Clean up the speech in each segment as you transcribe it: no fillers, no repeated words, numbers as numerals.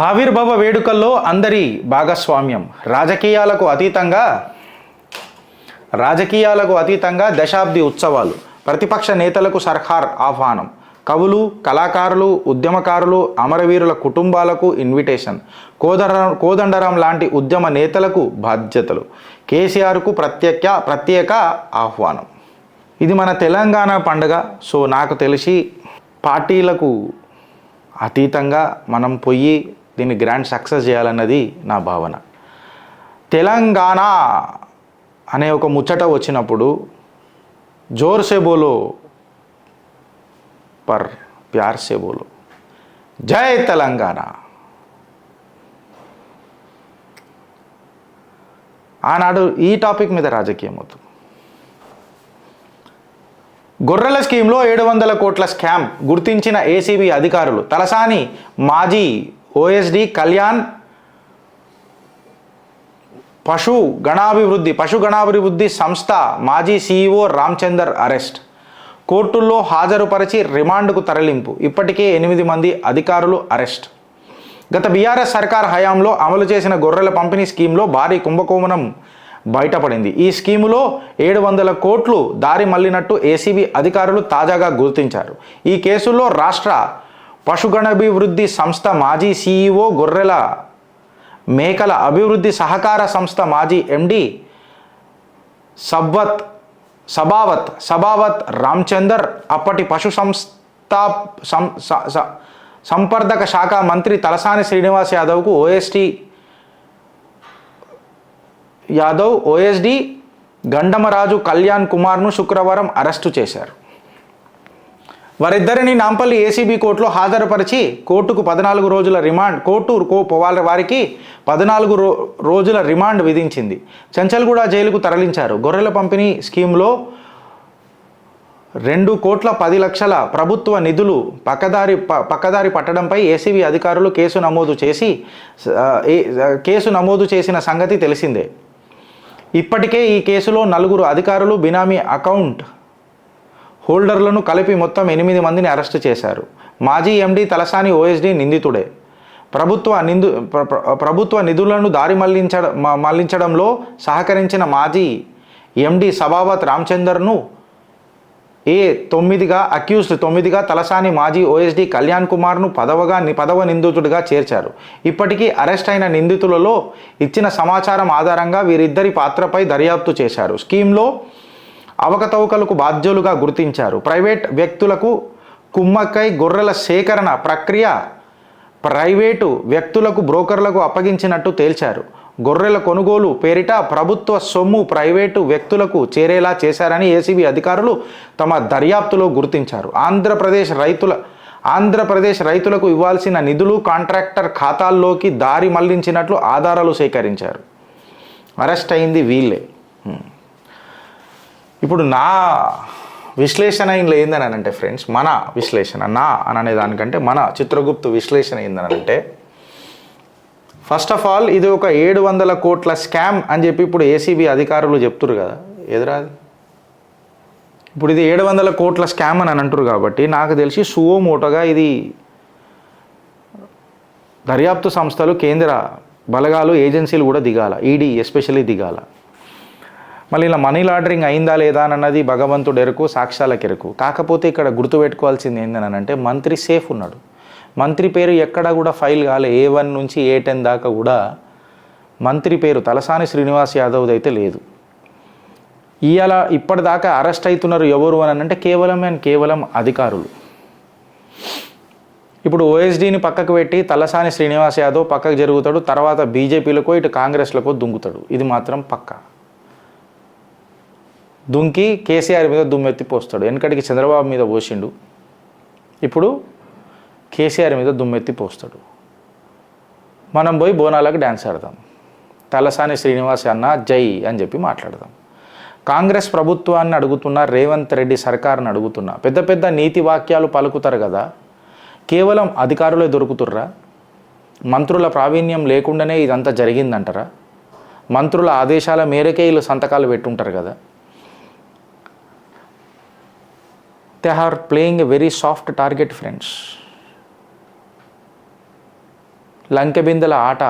ఆవిర్భావ వేడుకల్లో అందరి భాగస్వామ్యం రాజకీయాలకు అతీతంగా దశాబ్ది ఉత్సవాలు ప్రతిపక్ష నేతలకు సర్కార్ ఆహ్వానం కవులు కళాకారులు ఉద్యమకారులు అమరవీరుల కుటుంబాలకు ఇన్విటేషన్ కోదండరాం లాంటి ఉద్యమ నేతలకు బాధ్యతలు కేసీఆర్కు ప్రత్యేక ఆహ్వానం. ఇది మన తెలంగాణ పండుగ. సో నాకు తెలిసి పార్టీలకు అతీతంగా మనం పోయి దీన్ని గ్రాండ్ సక్సెస్ చేయాలన్నది నా భావన. తెలంగాణ అనే ఒక ముచ్చట వచ్చినప్పుడు జోర్ సే బోలో పర్ ప్యార్ సే బోలో, జై తెలంగాణ. ఆనాడు ఈ టాపిక్ మీద రాజకీయం అవుతుంది. గొర్రెల స్కీమ్లో 700 కోట్ల స్కామ్ గుర్తించిన ఏసీబీ అధికారులు. తలసాని మాజీ ఓఎస్డి కళ్యాణ్ పశుగణాభివృద్ధి సంస్థ మాజీ సీఈఓ రామచందర్ అరెస్ట్. కోర్టుల్లో హాజరుపరిచి రిమాండ్కు తరలింపు. ఇప్పటికే 8 మంది అధికారులు అరెస్ట్. గత బీఆర్ఎస్ సర్కార్ హయాంలో అమలు చేసిన గొర్రెల పంపిణీ స్కీమ్లో భారీ కుంభకోణం బయటపడింది. ఈ స్కీములో 700 కోట్లు దారి మళ్లినట్టు ఏసీబీ అధికారులు తాజాగా గుర్తించారు. ఈ కేసులో రాష్ట్ర పశుగణాభివృద్ధి సంస్థ మాజీ సీఈఓ, గొర్రెల మేకల అభివృద్ధి సహకార సంస్థ మాజీ ఎండి సబావత్ రామచందర్, అప్పటి పశు సంపర్ధక శాఖ మంత్రి తలసాని శ్రీనివాస్ ఓఎస్డి గండమరాజు కళ్యాణ్ కుమార్ను శుక్రవారం అరెస్టు చేశారు. వారిద్దరిని నాంపల్లి ఏసీబీ కోర్టులో హాజరుపరిచి కోర్టుకు 14 రోజుల రిమాండ్ వారికి 14 రోజుల రిమాండ్ విధించింది. చెంచల్గూడ జైలుకు తరలించారు. గొర్రెల పంపిణీ స్కీమ్లో 2,10,00,000 ప్రభుత్వ నిధులు పక్కదారి పట్టడంపై ఏసీబీ అధికారులు కేసు నమోదు చేసిన సంగతి తెలిసిందే. ఇప్పటికే ఈ కేసులో 4 అధికారులు, బినామీ అకౌంట్ హోల్డర్లను కలిపి మొత్తం 8 మందిని అరెస్టు చేశారు. మాజీ ఎండీ తలసాని ఓఎస్డీ నిందితుడే. ప్రభుత్వ నిధులను దారి మళ్లించడంలో సహకరించిన మాజీ ఎండీ సబావత్ రామచందర్ను అక్యూజ్డ్ 9గా తలసాని మాజీ ఓఎస్డీ కళ్యాణ్ కుమార్ను పదవ నిందితుడిగా చేర్చారు. ఇప్పటికీ అరెస్ట్ అయిన నిందితులలో ఇచ్చిన సమాచారం ఆధారంగా వీరిద్దరి పాత్రపై దర్యాప్తు చేశారు. స్కీమ్లో అవకతవకలకు బాధ్యులుగా గుర్తించారు. ప్రైవేట్ వ్యక్తులకు కుమ్మక్కై గొర్రెల సేకరణ ప్రక్రియ ప్రైవేటు వ్యక్తులకు, బ్రోకర్లకు అప్పగించినట్టు తేల్చారు. గొర్రెల కొనుగోలు పేరిట ప్రభుత్వ సొమ్ము ప్రైవేటు వ్యక్తులకు చేరేలా చేశారని ఏసీబీ అధికారులు తమ దర్యాప్తులో గుర్తించారు. ఆంధ్రప్రదేశ్ రైతులకు ఇవ్వాల్సిన నిధులు కాంట్రాక్టర్ ఖాతాల్లోకి దారి మళ్లించినట్లు ఆధారాలు సేకరించారు. అరెస్ట్ అయింది వీళ్ళే. ఇప్పుడు నా విశ్లేషణ ఇందులో ఏందనంటే ఫ్రెండ్స్, మన విశ్లేషణ అనే దానికంటే మన చిత్రగుప్తు విశ్లేషణ ఏందనంటే, ఫస్ట్ ఆఫ్ ఆల్ ఇది ఒక 700 కోట్ల స్కామ్ అని చెప్పి ఇప్పుడు ఏసీబీ అధికారులు చెప్తున్నారు కదా. ఎదురాది ఇప్పుడు ఇది 700 కోట్ల స్కామ్ అని అంటారు కాబట్టి నాకు తెలిసి సువోమోటోగా ఇది దర్యాప్తు సంస్థలు, కేంద్ర బలగాలు, ఏజెన్సీలు కూడా దిగాల. ED especially దిగాల. మళ్ళీ ఇలా మనీ లాండరింగ్ అయిందా లేదా అన్నది భగవంతుడు ఎరుకు, సాక్ష్యాలకు ఎరుకు. కాకపోతే ఇక్కడ గుర్తుపెట్టుకోవాల్సింది ఏంటనంటే, మంత్రి సేఫ్ ఉన్నాడు. మంత్రి పేరు ఎక్కడ కూడా ఫైల్ కాలే. A1 నుంచి A10 దాకా కూడా మంత్రి పేరు తలసాని శ్రీనివాస్ యాదవ్ది అయితే లేదు. ఇప్పటిదాకా అరెస్ట్ అవుతున్నారు ఎవరు అని అంటే కేవలం అధికారులు. ఇప్పుడు ఓఎస్డీని పక్కకు పెట్టి తలసాని శ్రీనివాస్ యాదవ్ పక్కకు జరుగుతాడు. తర్వాత బీజేపీలకో ఇటు కాంగ్రెస్లకో దుంకుతాడు. ఇది మాత్రం పక్కా. దుంకి కేసీఆర్ మీద దుమ్మెత్తి పోస్తాడు. వెనకటికి చంద్రబాబు మీద పోసిండు, ఇప్పుడు కేసీఆర్ మీద దుమ్మెత్తి పోస్తాడు. మనం పోయి బోనాలకు డ్యాన్స్ ఆడదాం. తలసాని శ్రీనివాస్ అన్న జై అని చెప్పి మాట్లాడదాం. కాంగ్రెస్ ప్రభుత్వాన్ని అడుగుతున్నా, రేవంత్ రెడ్డి సర్కార్ని అడుగుతున్నా, పెద్ద నీతి వాక్యాలు పలుకుతారు కదా, కేవలం అధికారులే దొరుకుతుర్రా? మంత్రుల ప్రావీణ్యం లేకుండానే ఇదంతా జరిగిందంటారా? మంత్రుల ఆదేశాల మేరకే వీళ్ళు సంతకాలు పెట్టుంటారు కదా. They are playing a very soft target, friends. లంకెబిందెల ఆట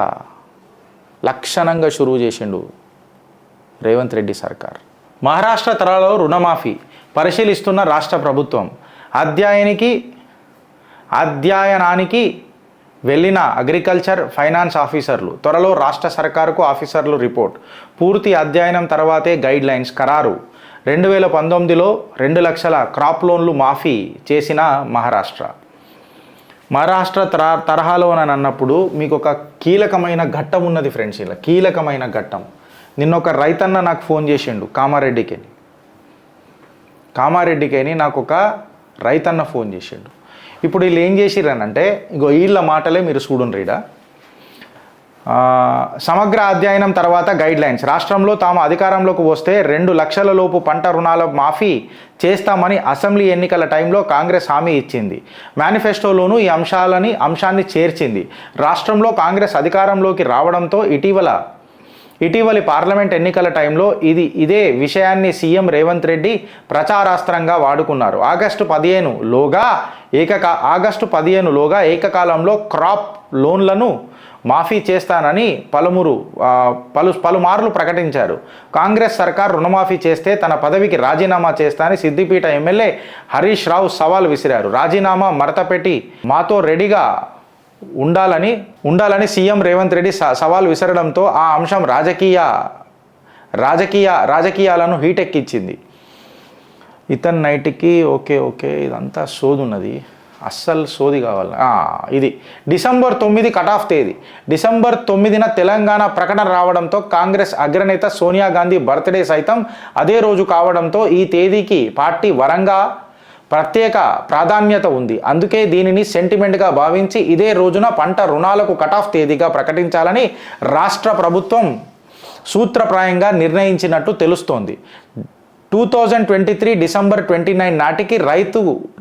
లక్షణంగా షురువు చేసిండు రేవంత్ రెడ్డి సర్కార్. మహారాష్ట్ర తరహాలో రుణమాఫీ పరిశీలిస్తున్న రాష్ట్ర ప్రభుత్వం. అధ్యయనానికి వెళ్ళిన అగ్రికల్చర్ ఫైనాన్స్ ఆఫీసర్లు. త్వరలో రాష్ట్ర సర్కారుకు ఆఫీసర్లు రిపోర్ట్. పూర్తి అధ్యయనం తర్వాతే గైడ్ లైన్స్ ఖరారు. 2019లో 2 లక్షల క్రాప్ లోన్లు మాఫీ చేసిన మహారాష్ట్ర తరహాలో అని అన్నప్పుడు మీకు ఒక కీలకమైన ఘట్టం ఉన్నది ఫ్రెండ్స్. ఇలా కీలకమైన ఘట్టం. నిన్న ఒక రైతన్న నాకు ఫోన్ చేసిండు కామారెడ్డికేని నాకు ఒక రైతన్న ఫోన్ చేసిండు. ఇప్పుడు వీళ్ళు ఏం చేసిరనంటే ఇగో వీళ్ళ మాటలే మీరు చూడండి రీడా. సమగ్ర అధ్యయనం తర్వాత గైడ్ లైన్స్. రాష్ట్రంలో తాము అధికారంలోకి వస్తే 2 లక్షల లోపు పంట రుణాల మాఫీ చేస్తామని అసెంబ్లీ ఎన్నికల టైంలో కాంగ్రెస్ హామీ ఇచ్చింది. మేనిఫెస్టోలోనూ ఈ అంశాన్ని చేర్చింది. రాష్ట్రంలో కాంగ్రెస్ అధికారంలోకి రావడంతో ఇటీవలి పార్లమెంట్ ఎన్నికల టైంలో ఇదే విషయాన్ని సీఎం రేవంత్ రెడ్డి ప్రచారాస్త్రంగా వాడుకున్నారు. ఆగస్టు 15లోగా ఏకకాలంలో క్రాప్ లోన్లను మాఫీ చేస్తానని పలుమార్లు ప్రకటించారు. కాంగ్రెస్ సర్కార్ రుణమాఫీ చేస్తే తన పదవికి రాజీనామా చేస్తానని సిద్దిపేట ఎమ్మెల్యే హరీష్ రావు సవాల్ విసిరారు. రాజీనామా మడతపెట్టి మాతో రెడీగా ఉండాలని సీఎం రేవంత్ రెడ్డి సవాల్ విసరడంతో ఆ అంశం రాజకీయాలను హీటెక్కించింది. ఇతని నైట్కి ఓకే ఇదంతా సోది ఉన్నది, అస్సలు సోది కావాలి. ఇది డిసెంబర్ 9 కటాఫ్ తేదీ. డిసెంబర్ 9న తెలంగాణ ప్రకటన రావడంతో కాంగ్రెస్ అగ్రనేత సోనియా గాంధీ బర్త్డే సైతం అదే రోజు కావడంతో ఈ తేదీకి పార్టీ వరంగా ప్రత్యేక ప్రాధాన్యత ఉంది. అందుకే దీనిని సెంటిమెంట్గా భావించి ఇదే రోజున పంట రుణాలకు కటాఫ్ తేదీగా ప్రకటించాలని రాష్ట్ర ప్రభుత్వం సూత్రప్రాయంగా నిర్ణయించినట్టు తెలుస్తోంది. 2023 డిసెంబర్ 29 నాటికి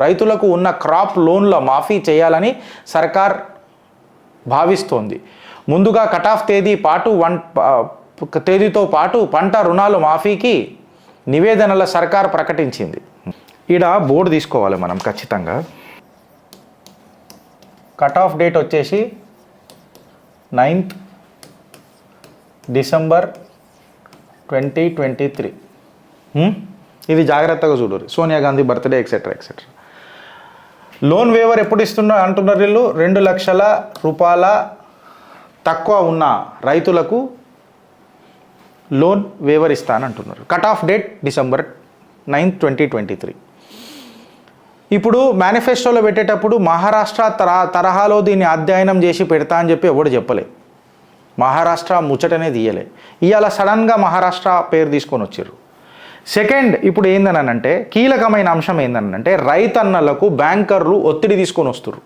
రైతులకు ఉన్న క్రాప్ లోన్ల మాఫీ చేయాలని సర్కార్ భావిస్తోంది. ముందుగా కటాఫ్ తేదీతో పాటు పంట రుణాలు మాఫీకి నివేదనల సర్కార్ ప్రకటించింది. ఈడ బోర్డు తీసుకోవాలి మనం ఖచ్చితంగా. కట్ ఆఫ్ డేట్ వచ్చేసి 9th డిసెంబర్ 2023. ఇది జాగ్రత్తగా చూడరు. Sonia Gandhi birthday etcetera. Loan waiver ఎప్పుడు అంటున్నారు వీళ్ళు? 2 లక్షల రూపాయల తక్కువ ఉన్న రైతులకు లోన్ వేవర్ ఇస్తానంటున్నారు. Cut off date December 9th 2023. ఇప్పుడు మేనిఫెస్టోలో పెట్టేటప్పుడు మహారాష్ట్ర తరహాలో దీన్ని అధ్యయనం చేసి పెడతా అని చెప్పి ఎవడు చెప్పలే. మహారాష్ట్ర ముచ్చటనే తీయలే. ఇవాళ సడన్గా మహారాష్ట్ర పేరు తీసుకొని వచ్చారు. సెకండ్, ఇప్పుడు ఏందనంటే కీలకమైన అంశం ఏందనంటే రైతన్నలకు బ్యాంకర్లు ఒత్తిడి తీసుకొని వస్తారు.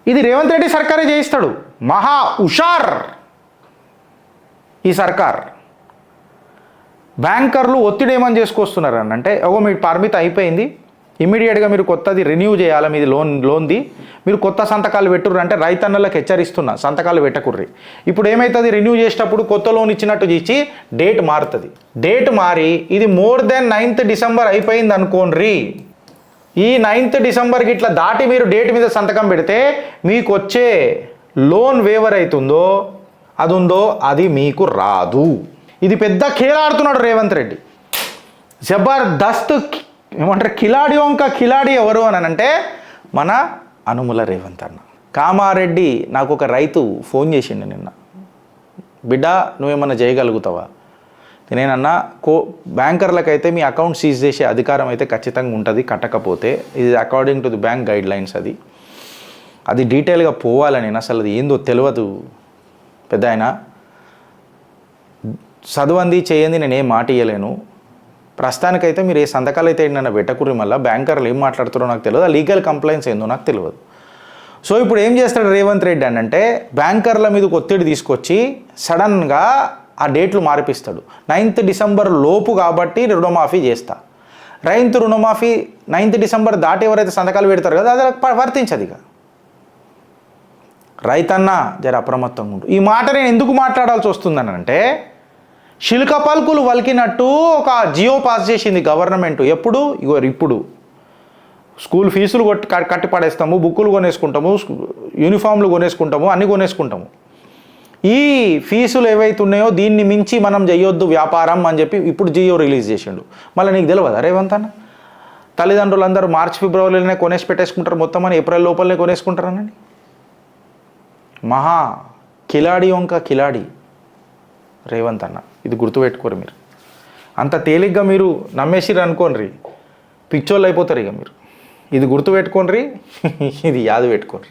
ఇది రేవంత్ రెడ్డి సర్కారే చేయిస్తాడు. మహా హుషార్ ఈ సర్కార్. బ్యాంకర్లు ఒత్తిడి ఏమని చేసుకొస్తున్నారు అంటే మీ పరిమితి అయిపోయింది, ఇమ్మీడియట్గా మీరు కొత్తది రెన్యూ చేయాలి, మీది లోన్ది మీరు కొత్త సంతకాలు పెట్టుర్రు అంటే రైతన్నలకు హెచ్చరిస్తున్నా, సంతకాలు పెట్టకుర్రి. ఇప్పుడు ఏమవుతుంది, రెన్యూ చేసేటప్పుడు కొత్త లోన్ ఇచ్చినట్టు ఇచ్చి డేట్ మారుతుంది. డేట్ మారి ఇది మోర్ దెన్ 9th డిసెంబర్ అయిపోయింది అనుకోండి. ఈ 9th డిసెంబర్కి ఇట్లా దాటి మీరు డేట్ మీద సంతకం పెడితే మీకు వచ్చే లోన్ వేవర్ అవుతుందో అది మీకు రాదు. ఇది పెద్ద ఖేలాడుతున్నాడు రేవంత్ రెడ్డి. జబర్దస్త్ ఏమంటారు, కిలాడి ఎవరు అని అంటే మన అనుముల రేవంత్ అన్న. కామారెడ్డి నాకు ఒక రైతు ఫోన్ చేసిండు నిన్న, బిడ్డ నువ్వేమన్నా చేయగలుగుతావా? నేనన్నా బ్యాంకర్లకైతే మీ అకౌంట్ సీజ్ చేసే అధికారం అయితే ఖచ్చితంగా ఉంటుంది, కట్టకపోతే ఇది according to the bank guide lines. అది డీటెయిల్గా పోవాలి. నేను అసలు అది ఏందో తెలియదు పెద్ద ఆయన. చదువంది చేయండి, నేనేం మాట ఇయ్యలేను. ప్రస్తుతానికైతే మీరు ఏ సంతకాలు అయితే నన్ను పెట్టకుర్రి, మళ్ళీ బ్యాంకర్లు ఏం మాట్లాడుతారో నాకు తెలియదు, ఆ లీగల్ కంప్లైంట్స్ ఏందో నాకు తెలియదు. సో ఇప్పుడు ఏం చేస్తాడు రేవంత్ రెడ్డి అంటే బ్యాంకర్ల మీదకి ఒత్తిడి తీసుకొచ్చి సడన్గా ఆ డేట్లు మార్పిస్తాడు. 9th డిసెంబర్ లోపు కాబట్టి రుణమాఫీ చేస్తా. రైతు రుణమాఫీ 9th డిసెంబర్ దాటి ఎవరైతే సంతకాలు పెడతారు కదా అది వర్తించదు. ఇక రైతన్న జర అప్రమత్తంగా ఉండు. ఈ మాట నేను ఎందుకు మాట్లాడాల్సి వస్తుందని అంటే శిల్క పలుకులు వలికినట్టు ఒక జియో పాస్ చేసింది గవర్నమెంట్. ఇప్పుడు స్కూల్ ఫీజులు కట్టి పడేస్తాము, బుక్కులు కొనేసుకుంటాము, యూనిఫామ్లు కొనేసుకుంటాము, అన్నీ కొనేసుకుంటాము. ఈ ఫీజులు ఏవైతే ఉన్నాయో దీన్ని మించి మనం చేయొద్దు వ్యాపారం అని చెప్పి ఇప్పుడు జియో రిలీజ్ చేసిండు. మళ్ళీ నీకు తెలియదా రేవంత్ అన్న? తల్లిదండ్రులందరూ మార్చి ఫిబ్రవరిలోనే కొనేసి పెట్టేసుకుంటారు మొత్తం అని, ఏప్రిల్ లోపలనే కొనేసుకుంటారనండి. మహా కిలాడి వంక కిలాడి రేవంత్ అన్న, ఇది గుర్తుపెట్టుకోరు మీరు. అంత తేలిగ్గా మీరు నమ్మేసిర్రు అనుకోండి, పిచ్చోళ్ళు అయిపోతారు ఇక మీరు. ఇది గుర్తుపెట్టుకోండి, ఇది యాద పెట్టుకోండి.